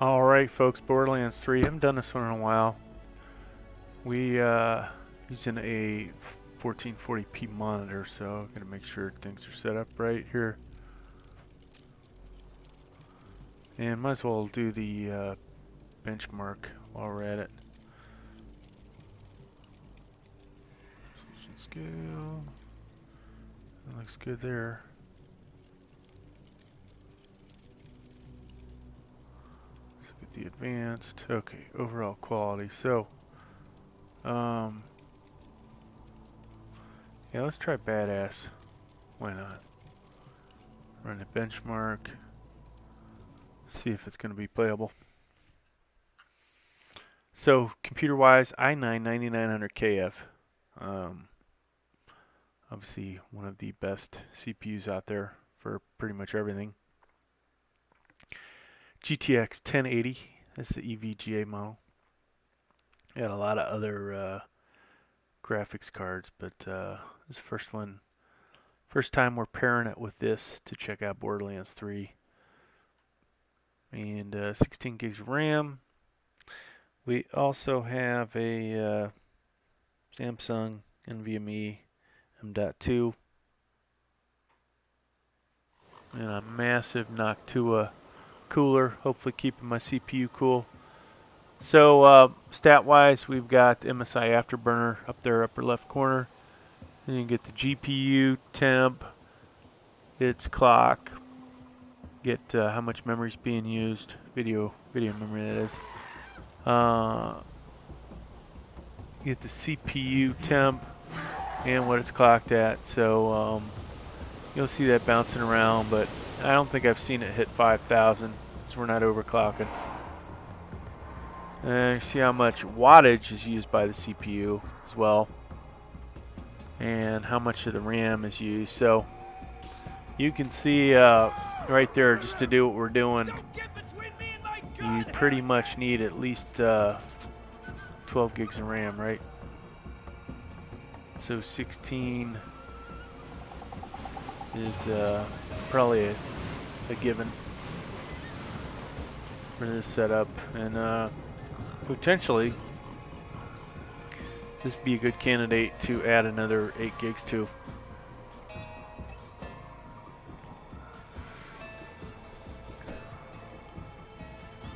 Alright folks, Borderlands 3, haven't done this one in a while. We using a 1440p monitor, so I'm gonna make sure things are set up right here. And might as well do the benchmark while we're at it. Scale. That looks good there. The advanced. Okay, overall quality. So, yeah, let's try badass. Why not? Run a benchmark. See if it's going to be playable. So, computer-wise, i9-9900KF. Obviously, one of the best CPUs out there for pretty much everything. GTX 1080, that's the EVGA model. Got a lot of other graphics cards, but this first time we're pairing it with this to check out Borderlands 3. And 16 gigs of RAM. We also have a Samsung NVMe M.2 and a massive Noctua cooler, hopefully keeping my CPU cool. So stat wise, we've got MSI Afterburner up there, upper left corner. Then you get the GPU, temp, its clock, get how much memory is being used, video memory that is. Get the CPU temp and what it's clocked at. So you'll see that bouncing around, but I don't think I've seen it hit 5,000. So we're not overclocking. And you see how much wattage is used by the CPU as well, and how much of the RAM is used. So you can see right there, just to do what we're doing, you pretty much need at least 12 gigs of RAM, right? So 16 is probably a given for this setup, and potentially this would be a good candidate to add another 8 gigs to.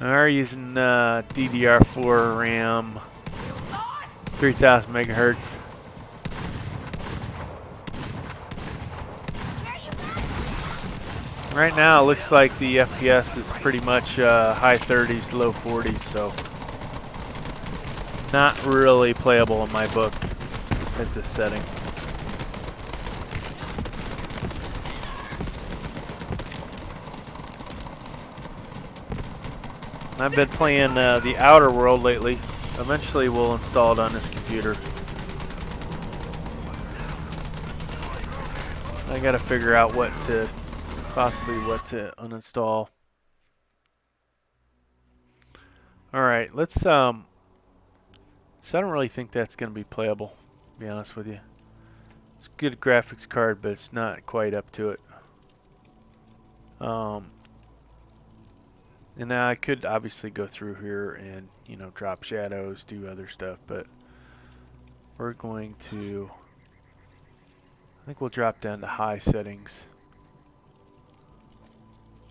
We're using DDR4 RAM, 3000 megahertz. Right now it looks like the FPS is pretty much high 30s, low 40s, so not really playable in my book at this setting. I've been playing the Outer World lately. Eventually we'll install it on this computer. I gotta figure out possibly what to uninstall. Alright, let's so I don't really think that's gonna be playable, to be honest with you. It's a good graphics card, but it's not quite up to it. And now I could obviously go through here and, you know, drop shadows, do other stuff, but we're going to, I think we'll drop down to high settings.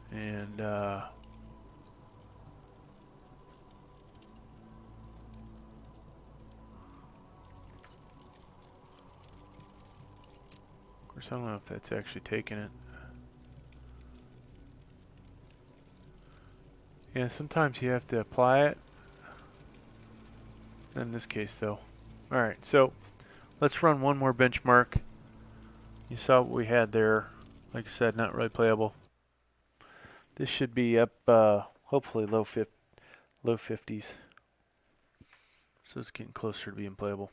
And of course, I don't know if that's actually taking it. Yeah, sometimes you have to apply it. In this case, though. Alright, so let's run one more benchmark. You saw what we had there. Like I said, not really playable. This should be up, hopefully low 50s. So it's getting closer to being playable.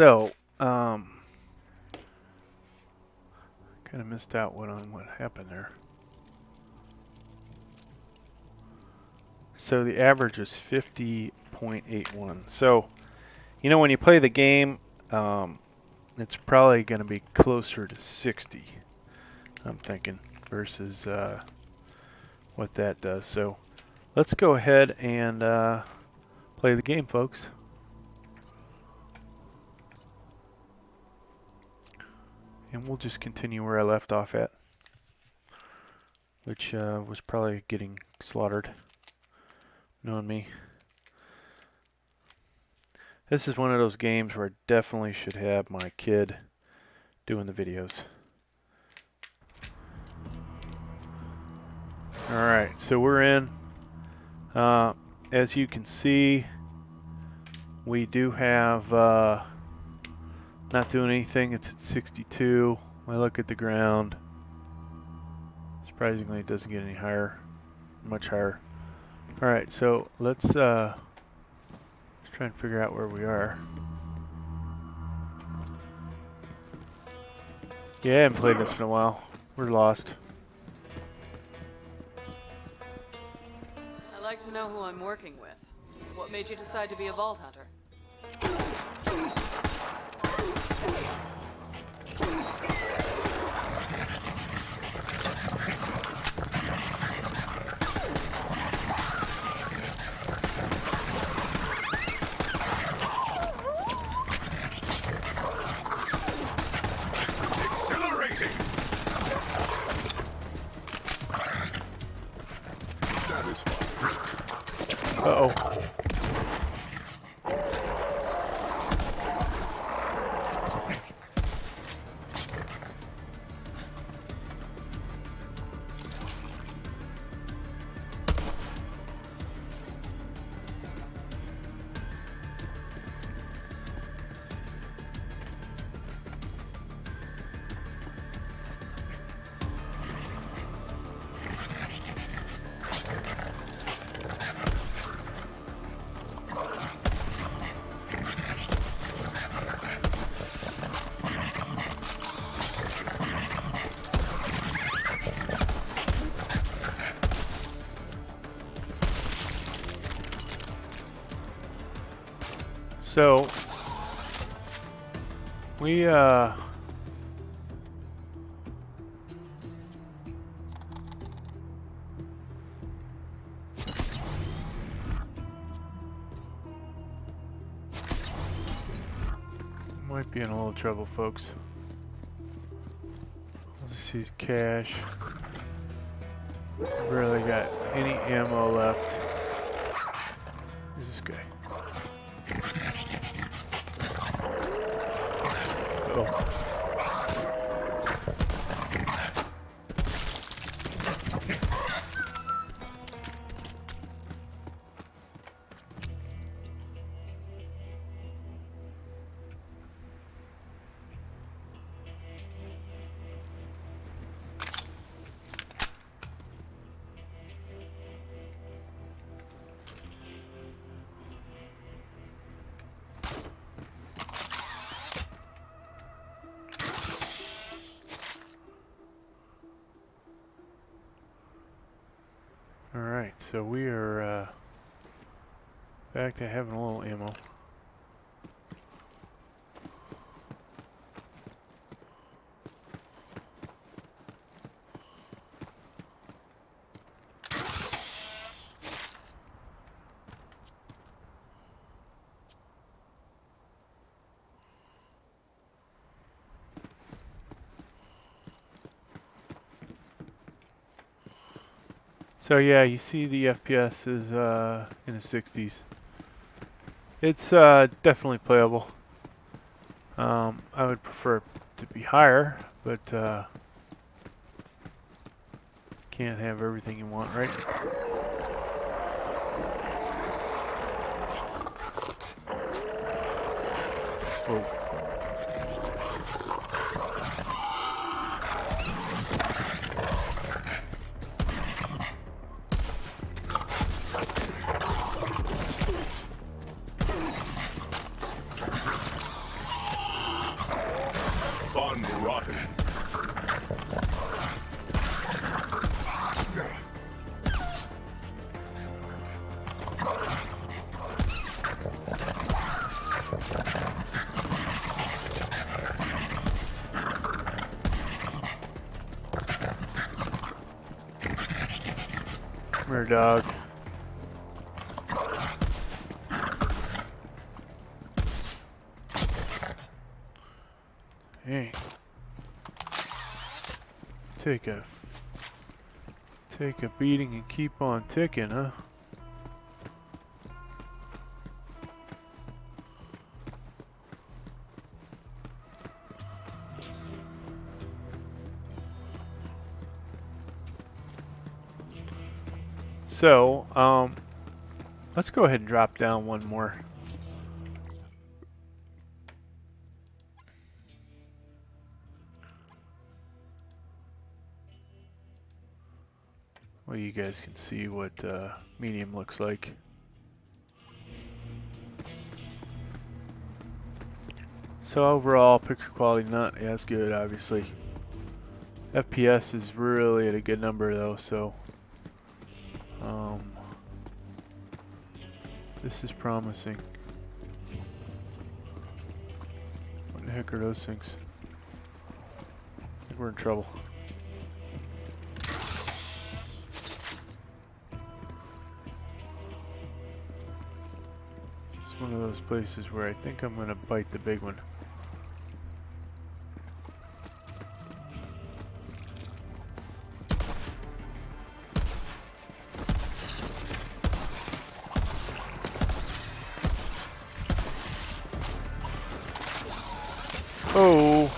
So, kind of missed out on what happened there. So the average is 50.81. So, you know, when you play the game, it's probably going to be closer to 60, I'm thinking, versus what that does. So let's go ahead and play the game, folks. And we'll just continue where I left off at, which was probably getting slaughtered, knowing me. This is one of those games where I definitely should have my kid doing the videos. Alright, so we're in. As you can see, we do have not doing anything. It's at 62. I look at the ground. Surprisingly, it doesn't get any higher, much higher. Alright, so let's try and figure out where we are. Yeah, I haven't played this in a while. We're lost. I'd like to know who I'm working with. What made you decide to be a vault hunter? Accelerating. That is fun. Uh-oh. So we might be in a little trouble, folks. Let's see his cash. Barely got any ammo left. Who's this guy? Oh. Alright, so we are back to having a little ammo. So yeah, you see the FPS is in the 60s. It's definitely playable. I would prefer it to be higher, but can't have everything you want, right? Whoa. Come here, dog. Hey. Take a beating and keep on ticking, huh? So, let's go ahead and drop down one more. Well, you guys can see what medium looks like. So overall, picture quality not as good, obviously. FPS is really at a good number though, so this is promising. What the heck are those things? I think we're in trouble. It's one of those places where I think I'm gonna bite the big one. Oh!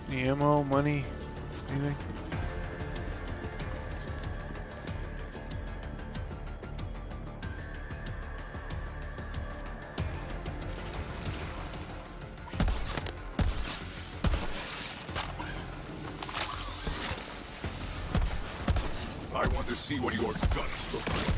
Any ammo, money, anything? I want to see what your guts look like.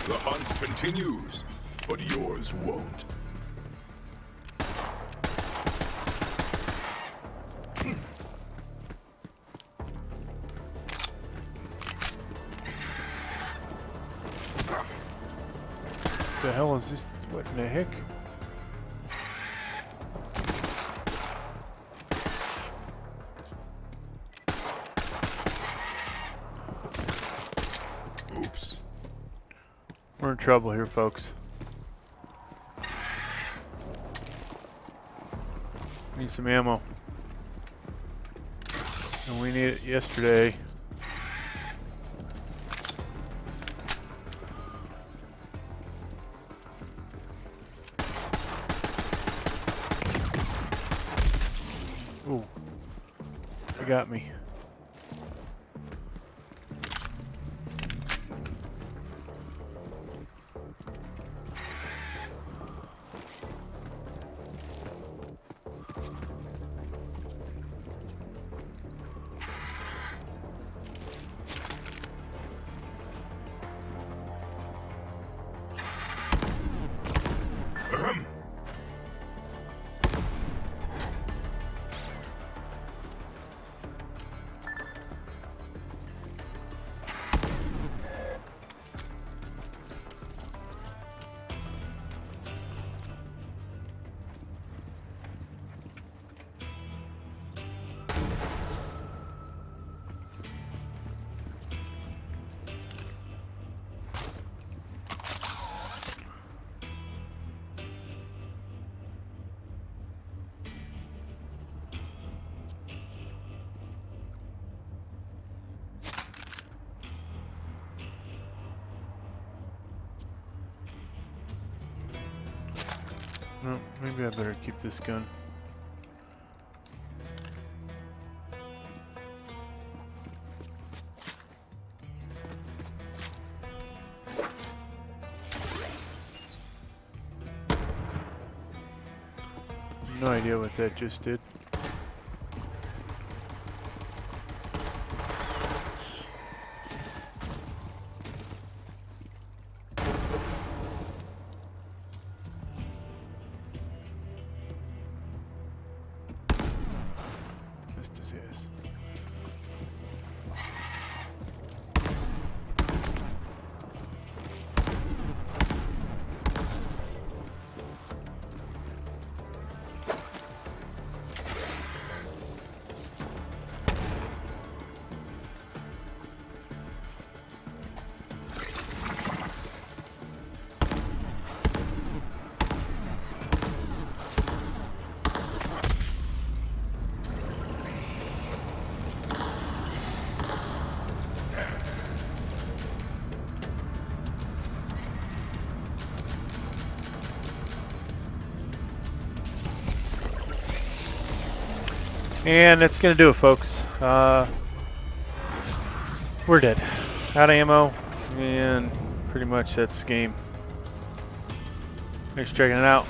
The hunt continues, but yours won't. The hell is this? What in the heck? Oops. We're in trouble here, folks. Need some ammo. And we need it yesterday. Ooh. They got me. Well, maybe I better keep this gun. No idea what that just did. Just as is. And that's going to do it, folks. We're dead. Out of ammo, and pretty much that's the game. Thanks for checking it out.